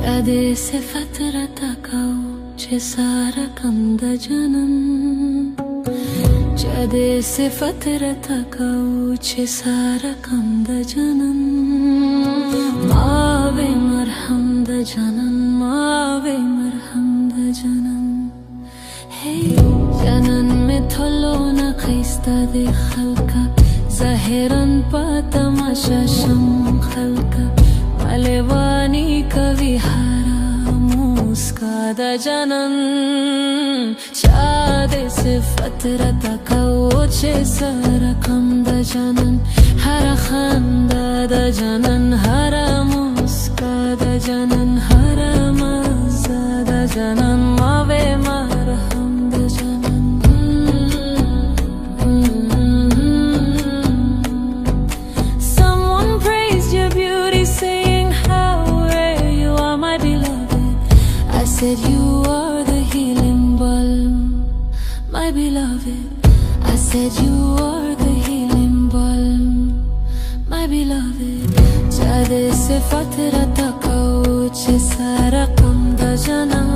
Cadesse fatrata kau cesara kanda janam. Cadesse fatrata kau cesara kanda janam. Mave marham da janam, mave marham da janam. Hey, janan me tholo na khista de khalka, zahiran pa tamasha sham khalka. Malewani kavihara muska da janan. Chade se fatrata kau cesara kanda janan. Hara khanda da janan, hara muska da janan, hara maza da janan, mave marham da janan. Someone praised your beauty, saying how rare you are, my beloved. I said you are the healing balm, my beloved. I said you are the healing balm, my beloved. Chade se fatrata kau cesara kanda janam.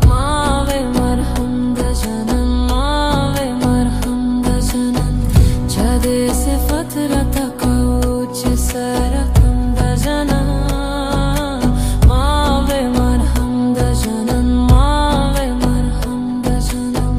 Mave marham da janam, mave marham da janam. Chade se fatrata kau cesara kanda janam. Mave marham da janam, mave marham da janam.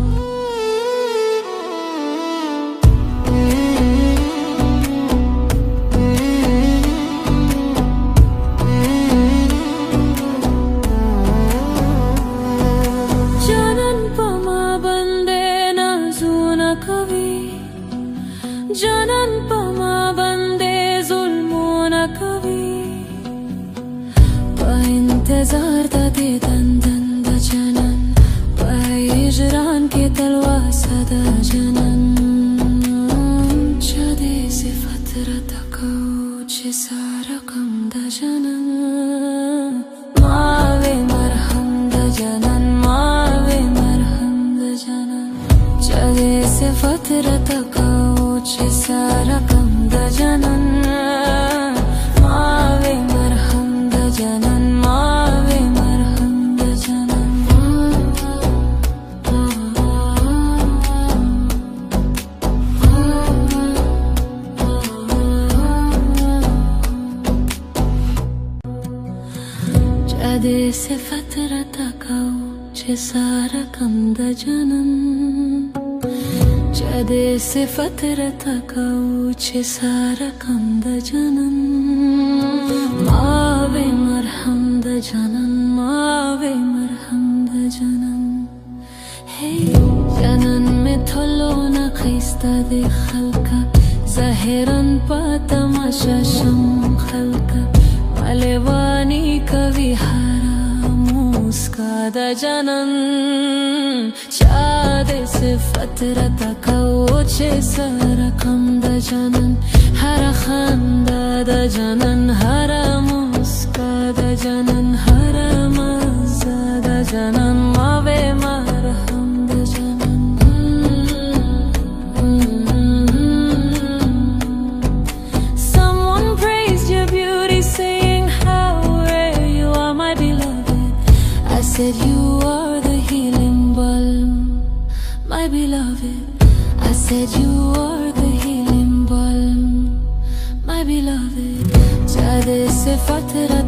Janan pama bande nazuna kavi, janan pama bande zulmuna kavi. Pa intezar da de dandan da janan, pa ijran ke talwa sada janan. Chade se fatrata kau cesara kanda janan. Mave marham da janan, mave marham da janan. Chade se fatrata kau cesara kanda janan. Mave marham da janan, mave marham da janan. Cadesse fatrata kau cesara kanda janam. Cadesse fatrata kau cesara kanda janam. Mave marham da janam, mave marham da janam. Hey, janan me tholo na khista de khalka, zahiran pa tamasha sham khalka. Malewani kavihara muska da janan. Chade se fatrata kau cesara kanda janan. Hara khanda da janan, hara muska da janan, hara maza da janan, mave marham da janan. Someone praised your beauty, saying how rare you are, my beloved. I said you are the healing balm, my beloved. I said you are the healing balm, my beloved. Chade se fatrata